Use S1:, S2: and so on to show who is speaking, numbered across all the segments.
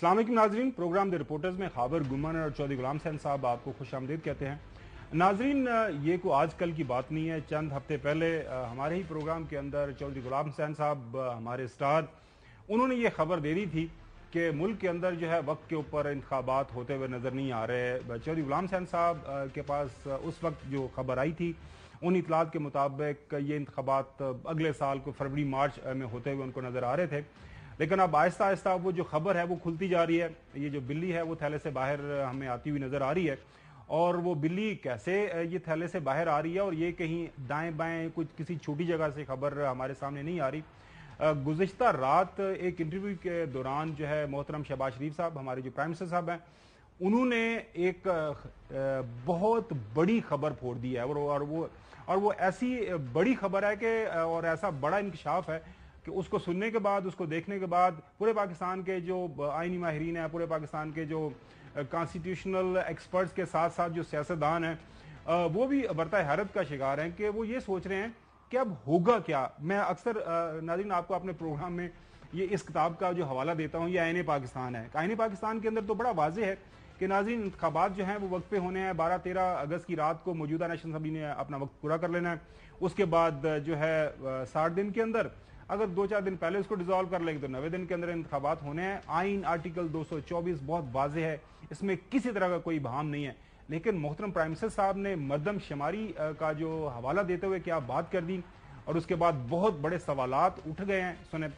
S1: अस्सलाम वालेकुम नाजरीन, प्रोग्राम द रिपोर्टर्स में खाबर गुमान और चौधरी गुलाम हुसैन साहब आपको खुश आमदीद कहते हैं। नाजरीन, ये कोई आजकल की बात नहीं है। चंद हफ्ते पहले हमारे ही प्रोग्राम के अंदर चौधरी गुलाम हुसैन साहब, हमारे स्टार, उन्होंने ये खबर दे दी थी कि मुल्क के अंदर जो है वक्त के ऊपर इंतखाबात होते हुए नज़र नहीं आ रहे। चौधरी गुलाम हुसैन साहब के पास उस वक्त जो खबर आई थी, उन इतलात के मुताबिक ये इंतखाबात अगले साल को फरवरी मार्च में होते हुए उनको नज़र आ रहे थे। लेकिन अब आहिस्ता आहिस्ता वो जो खबर है वो खुलती जा रही है। ये जो बिल्ली है वो थैले से बाहर हमें आती हुई नज़र आ रही है। और वो बिल्ली कैसे ये थैले से बाहर आ रही है और ये कहीं दाएं बाएं कुछ किसी छोटी जगह से खबर हमारे सामने नहीं आ रही। गुज़िश्ता रात एक इंटरव्यू के दौरान जो है मोहतरम शहबाज शरीफ साहब, हमारे जो प्राइम मिनिस्टर साहब हैं, उन्होंने एक बहुत बड़ी खबर फोड़ दी है। और वो ऐसी बड़ी खबर है कि और ऐसा बड़ा इंकशाफ है कि उसको सुनने के बाद, उसको देखने के बाद पूरे पाकिस्तान के जो आईनी माहिरीन हैं, पूरे पाकिस्तान के जो कॉन्स्टिट्यूशनल एक्सपर्ट्स के साथ साथ जो सियासतदान हैं, वो भी बरता हैरत का शिकार हैं कि वो ये सोच रहे हैं कि अब होगा क्या। मैं अक्सर नाज़रीन आपको अपने प्रोग्राम में ये इस किताब का जो हवाला देता हूँ, ये आईने पाकिस्तान है। आईने पाकिस्तान के अंदर तो बड़ा वाज़ेह है कि नाज़रीन इंतखाबात जो हैं वो वक्त पे होने हैं। 12-13 अगस्त की रात को मौजूदा नेशनल असेंबली ने अपना वक्त पूरा कर लेना है। उसके बाद जो है 60 दिन के अंदर, अगर 2-4 दिन पहले उसको डिसॉल्व कर लेंगे तो 90 दिन के अंदर इंतखाबात होने हैं। आइन आर्टिकल 224 बहुत वाज़ेह है, इसमें किसी तरह का कोई बहाम नहीं है। लेकिन मोहतरम प्राइम मिनिस्टर साहब ने मरदमशुमारी का जो हवाला देते हुए क्या बात कर दी और उसके बाद बहुत बड़े सवालात उठ गए हैं। सुने,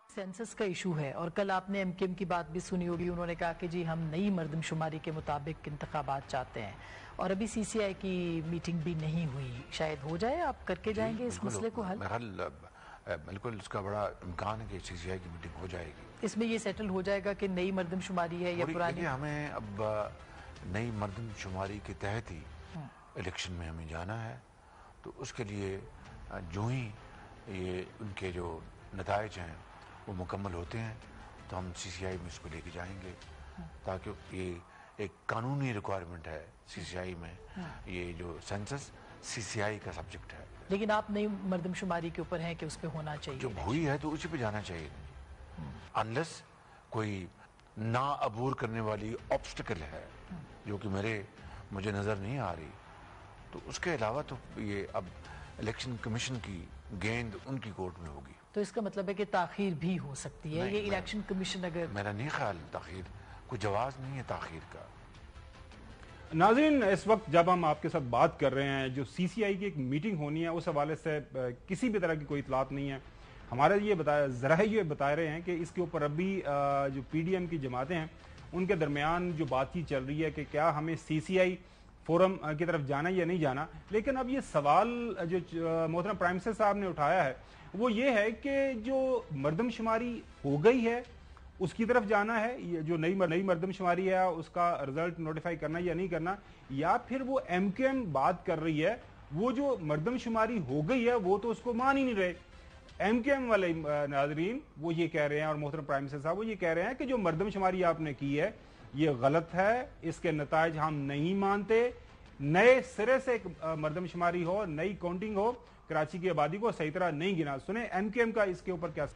S2: सेंसस का इशू है और कल आपने एमकेएम की बात भी सुनी होगी। उन्होंने कहा कि जी हम नई मरदमशुमारी के मुताबिक इंतखाबात चाहते हैं और अभी सीसीआई की मीटिंग भी नहीं हुई। शायद हो जाए, आप करके जाएंगे इस मसले को हल?
S3: बिल्कुल इसका बड़ा इम्कान है कि सीसीआई की मीटिंग हो जाएगी।
S2: इसमें ये सेटल हो जाएगा कि नई मरदमशुमारी है या पुरानी?
S3: हमें अब नई मरदमशुमारी के तहत ही इलेक्शन में हमें जाना है। तो उसके लिए जो ही ये उनके जो नताइज हैं वो मुकम्मल होते हैं तो हम सीसीआई में इसको लेके जाएंगे, ताकि ये एक कानूनी रिक्वायरमेंट है सीसीआई में। ये जो सेंसस सीसीआई का सब्जेक्ट है।
S2: लेकिन आप नई मरदमशुमारी के ऊपर हैं कि उस पे होना चाहिए।
S3: जो हुई है तो उसी पे जाना चाहिए, अनलेस कोई ना अबूर करने वाली ऑब्स्टिकल है जो कि मुझे नजर नहीं आ रही। तो उसके अलावा तो ये अब इलेक्शन कमीशन की गेंद उनकी कोर्ट में होगी।
S2: तो इसका मतलब है कि ताखीर भी हो सकती है। ये इलेक्शन कमीशन अगर,
S3: मेरा नहीं ख्याल ताखीर, कोई जवाब नहीं है ताखीर का।
S1: नाज़रीन, इस वक्त जब हम आपके साथ बात कर रहे हैं, जो सीसीआई की एक मीटिंग होनी है, उस हवाले से किसी भी तरह की कोई इतलात नहीं है। हमारे ये बता रहे हैं कि इसके ऊपर अभी जो पीडीएम की जमातें हैं उनके दरमियान जो बातचीत चल रही है कि क्या हमें सीसीआई फोरम की तरफ जाना या नहीं जाना। लेकिन अब ये सवाल जो मोहतरम प्राइम मिनिस्टर साहब ने उठाया है वो ये है कि जो मरदमशुमारी हो गई है उसकी तरफ जाना है, ये जो नई मरदमशुमारी है उसका रिजल्ट नोटिफाई करना या नहीं करना, या फिर वो एमकेएम बात कर रही है वो जो मरदमशुमारी हो गई है वो तो उसको मान ही नहीं रहे। एमकेएम वाले नाजरीन वो ये कह रहे हैं और मोहतरम प्राइम मिनिस्टर साहब वो ये कह रहे हैं कि जो मरदमशुमारी आपने की है ये गलत है, इसके नताइज हम नहीं मानते। नए सिरे से एक मरदमशुमारी हो, नई काउंटिंग हो, कराची की आबादी को सही तरह नहीं गिना। सुने एमकेएम का इसके ऊपर क्या।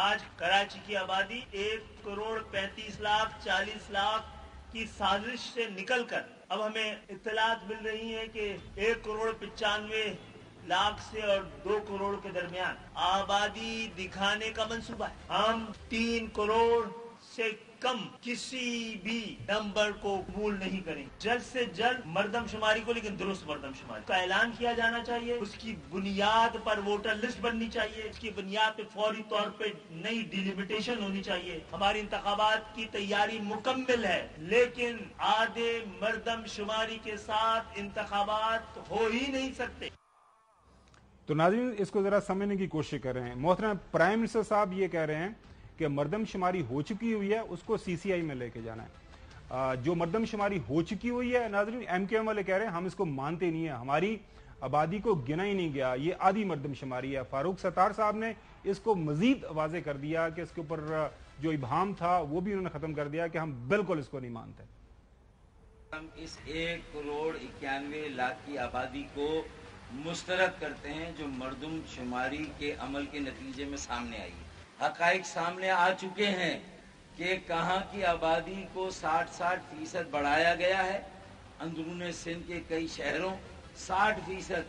S4: आज कराची की आबादी 1,35,40,00,000 की साजिश से निकलकर अब हमें इत्तलात मिल रही है कि 1,95,00,000 से और 2 करोड़ के दरमियान आबादी दिखाने का मंसूबा है। हम 3 करोड़ से कम किसी भी नंबर को कबूल नहीं करेंगे। जल्द से जल्द मरदमशुमारी को, लेकिन दुरुस्त मरदमशुमारी का ऐलान किया जाना चाहिए। उसकी बुनियाद पर वोटर लिस्ट बननी चाहिए। उसकी बुनियाद पे फौरी तौर पे नई डिलिमिटेशन होनी चाहिए। हमारी इंतखाबात की तैयारी मुकम्मल है, लेकिन आधे मरदमशुमारी के साथ इंतखाबात हो ही नहीं सकते।
S1: तो नाज़रीन इसको जरा समझने की कोशिश कर रहे हैं। मोहतरम प्राइम मिनिस्टर साहब ये कह रहे हैं कि मरदमशुमारी हो चुकी हुई है उसको सीसीआई में लेके जाना है। जो मरदमशुमारी हो चुकी हुई है नाज़रीन, एमकेएम वाले कह रहे हैं हम इसको मानते नहीं है, हमारी आबादी को गिना ही नहीं गया, ये आधी मरदमशुमारी है। फारूक सत्तार साहब ने इसको मजीद वाजे कर दिया कि इसके ऊपर जो इबहाम था वो भी उन्होंने खत्म कर दिया कि हम बिल्कुल इसको नहीं मानते।
S5: हम इस 1,91,00,000 की आबादी को मुस्तरद करते हैं जो मरदमशुमारी के अमल के नतीजे में सामने आई है। हकाइक सामने आ चुके हैं कि कहाँ की आबादी को 60% बढ़ाया गया है। अंदरूने सिंध के कई शहरों 60%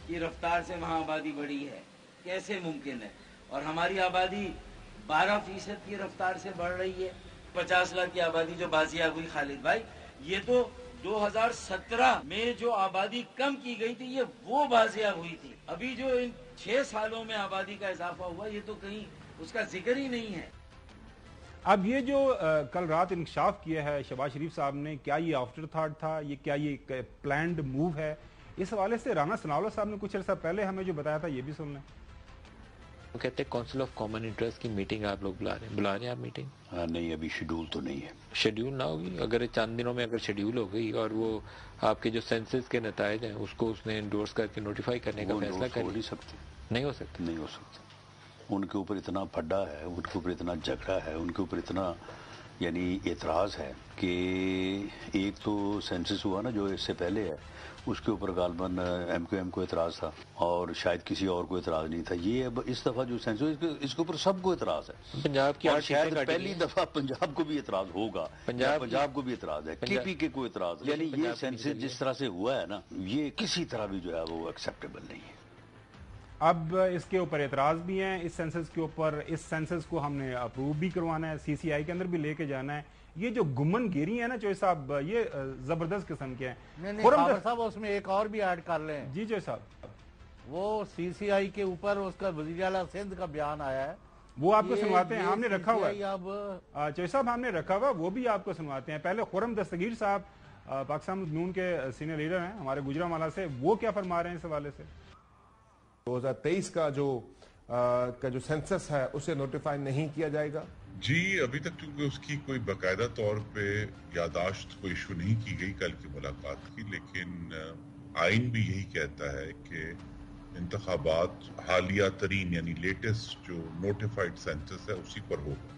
S5: की रफ्तार से वहाँ आबादी बढ़ी है। कैसे मुमकिन है? और हमारी आबादी 12% की रफ्तार से बढ़ रही है। 50 लाख की आबादी जो बाजियाब हुई खालिद भाई, ये तो 2017 में जो आबादी कम की गई थी ये वो बाजियाब हुई थी। अभी जो इन 6 सालों में आबादी का इजाफा हुआ ये तो कहीं उसका जिक्र ही नहीं है।
S1: अब ये जो कल रात इंकशाफ किया है शहबाज शरीफ साहब ने, क्या ये आफ्टर थॉट था, ये क्या ये प्लान्ड मूव है? इस हवाले से राना सनाउल्लाह साहब ने कुछ अर्सा पहले हमें जो बताया था ये भी सुन लें।
S6: वो कहते हैं काउंसिल ऑफ कॉमन इंटरेस्ट की मीटिंग आप लोग बुला रहे हैं आप मीटिंग?
S7: हाँ नहीं, अभी शेड्यूल तो नहीं है।
S6: शेड्यूल ना होगी? अगर चंद दिनों में अगर शेड्यूल हो गई और वो आपके जो सेंसस के नतायज हैं उसको उसने एंडोर्स करके नोटिफाई करने का फैसला कर
S7: नहीं सकते,
S6: नहीं हो सकता,
S7: नहीं हो सकता। उनके ऊपर इतना फड्डा है, उनके ऊपर इतना झगड़ा है, उनके ऊपर इतना यानी एतराज़ है कि एक तो सेंसस हुआ ना जो इससे पहले है, उसके ऊपर गालबन MQM को एतराज़ था और शायद किसी और को एतराज़ नहीं था। ये अब इस दफ़ा जो सेंसस इसके ऊपर सबको एतराज़ है।
S6: पंजाब की
S7: और शायद पहली दफ़ा पंजाब को भी एतराज़ होगा, पंजाब को भी एतराज़ है, KPK को एतराज़ है। यानी ये सेंसस जिस तरह से हुआ है ना, ये किसी तरह भी जो है वो एक्सेप्टेबल नहीं है।
S1: अब इसके ऊपर एतराज भी हैं इस सेंसस के ऊपर, इस सेंसस को हमने अप्रूव भी करवाना है, CCI के अंदर भी लेके जाना है। ये जो गुम्मन गिरी है ना चोई साहब, ये जबरदस्त किस्म के हैं।
S8: नहीं साहब उसमें एक और भी ऐड कर लें।
S1: जी चोई साहब,
S8: वो CCI के ऊपर उसका वज़ीर आला सिंध का बयान आया है,
S1: वो आपको सुनवाते हैं, हमने रखा हुआ है
S8: अब
S1: चोई साहब, हमने रखा हुआ, वो भी आपको सुनवाते हैं। पहले खुरम दस्तगीर साहब पाकिस्तान नून के सीनियर लीडर हैं हमारे गुजरांवाला से, वो क्या फरमा रहे हैं इस हवाले से?
S9: 2023 का जो सेंसस है उसे नोटिफाई नहीं किया जाएगा?
S10: जी, अभी तक क्योंकि उसकी कोई बाकायदा तौर पे यादाश्त कोई इशू नहीं की गई कल की मुलाकात की, लेकिन आइन भी यही कहता है कि इंतखाबात हालिया तरीन यानी लेटेस्ट जो नोटिफाइड सेंसस है उसी पर होगा।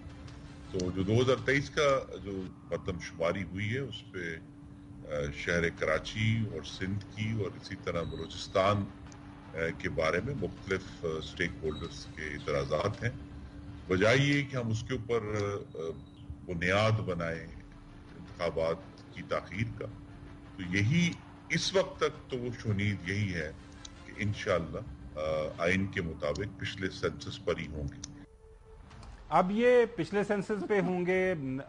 S10: तो जो 2023 का जो मरदमशुमारी हुई है उस पर शहर कराची और सिंध की और इसी तरह बलूचिस्तान के बारे में मुख्तलिफ स्टेक होल्डर्स के इतराज़ात हैं। बजाय ये कि हम उसके ऊपर बुनियाद बनाए इंतखाबात की ताख़ीर का, तो यही इस वक्त तक तो वो शुनीद यही है कि इंशाअल्लाह आइन के मुताबिक पिछले सेंसस पर ही होंगे।
S1: अब ये पिछले सेंसस पे होंगे,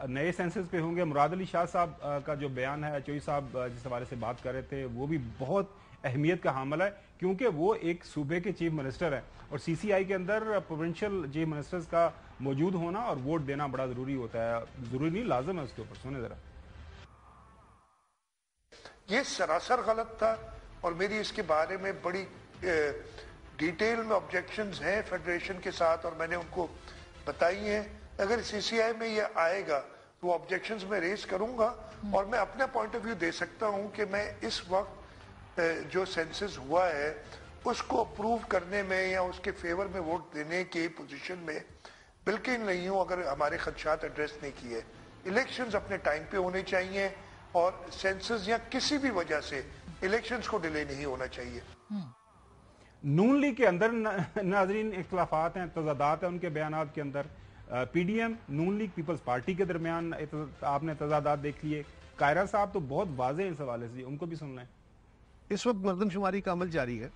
S1: नए सेंसस पे होंगे। मुराद अली शाह साहब का जो बयान है, चोई साहब जिस हवाले से बात कर रहे थे, वो भी बहुत अहमियत का हामिल है क्योंकि वो एक सूबे के चीफ मिनिस्टर है और CCI के अंदर प्रोविंशियल चीफ मिनिस्टर्स का मौजूद होना और वोट देना बड़ा जरूरी होता है। जरूरी नहीं, लाजम है उसके ऊपर। सुने जरा।
S11: ये सरासर गलत था और मेरी इसके बारे में बड़ी डिटेल में ऑब्जेक्शंस हैं फेडरेशन के साथ और मैंने उनको बताई हैं। अगर CCI में ये आएगा तो ऑब्जेक्शंस मैं रेज करूंगा और मैं अपना पॉइंट ऑफ व्यू दे सकता हूं कि मैं इस वक्त जो सेंसस हुआ है उसको अप्रूव करने में या उसके फेवर में वोट देने की पोजीशन में बिल्कुल नहीं हूं अगर हमारे खदशात एड्रेस नहीं किए। इलेक्शंस अपने टाइम पे होने चाहिए और सेंसस या किसी भी वजह से इलेक्शंस को डिले नहीं होना चाहिए।
S1: नून लीग के अंदर नाजरीन इख्तलाफात हैं, तजादात हैं उनके बयानात के अंदर। PDM नून लीग पीपल्स पार्टी के दरमियान आपने तजादात देख लिए। कायरा साहब तो बहुत वाज़ेह हैं इस हवाले से, उनको भी सुन लें।
S12: इस वक्त मरदमशुमारी का अमल जारी है,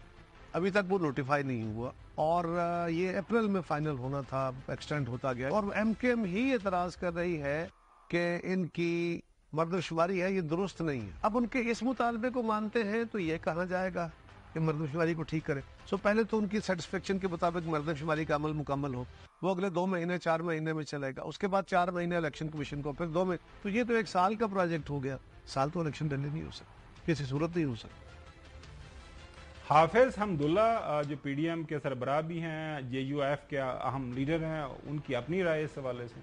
S12: अभी तक वो नोटिफाई नहीं हुआ और ये अप्रैल में फाइनल होना था, एक्सटेंड होता गया और MKM ही एतराज कर रही है कि इनकी मरदमशुमारी है ये दुरुस्त नहीं है। अब उनके इस मुतालबे को मानते हैं तो ये कहा जाएगा कि मरदमशुमारी को ठीक करें। सो पहले तो उनकी सेटिस्फेक्शन के मुताबिक मरदमशुमारी का अमल मुकम्मल हो, वो अगले 2 महीने 4 महीने में चलेगा, उसके बाद 4 महीने इलेक्शन कमीशन को, फिर 2 महीने, तो ये तो 1 साल का प्रोजेक्ट हो गया। साल तो इलेक्शन डिले नहीं हो सकता, किसी सूरत नहीं हो सकता।
S1: हाफिज हमदुल्ला जो PDM के सरबराह भी हैं, JUF के अहम लीडर हैं, उनकी अपनी राय इस हवाले से?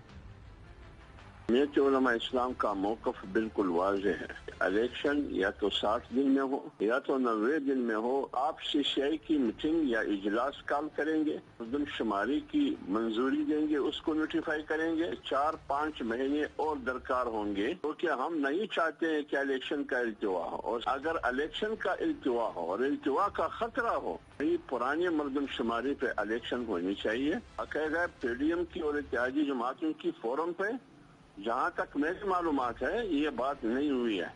S13: जमीयत उलमा इस्लाम का मौक़िफ़ बिल्कुल वाज़ेह है। इलेक्शन या तो 60 दिन में हो या तो 90 दिन में हो, आप CCI की मीटिंग या इजलास कॉल करेंगे, मरदमशुमारी की मंजूरी देंगे, उसको नोटिफाई करेंगे। 4-5 महीने और दरकार होंगे, क्योंकि हम नहीं चाहते हैं कि इलेक्शन का इल्तिवा हो। और अगर इलेक्शन का इल्तिवा हो और इल्तिवा का खतरा हो, ये पुरानी मरदमशुमारी पे इलेक्शन होनी चाहिए। बाकायदा PDM की और इत्तेहादी जमातों की फोरम पे, जहाँ तक मेरी मालूमात है, ये बात नहीं हुई है।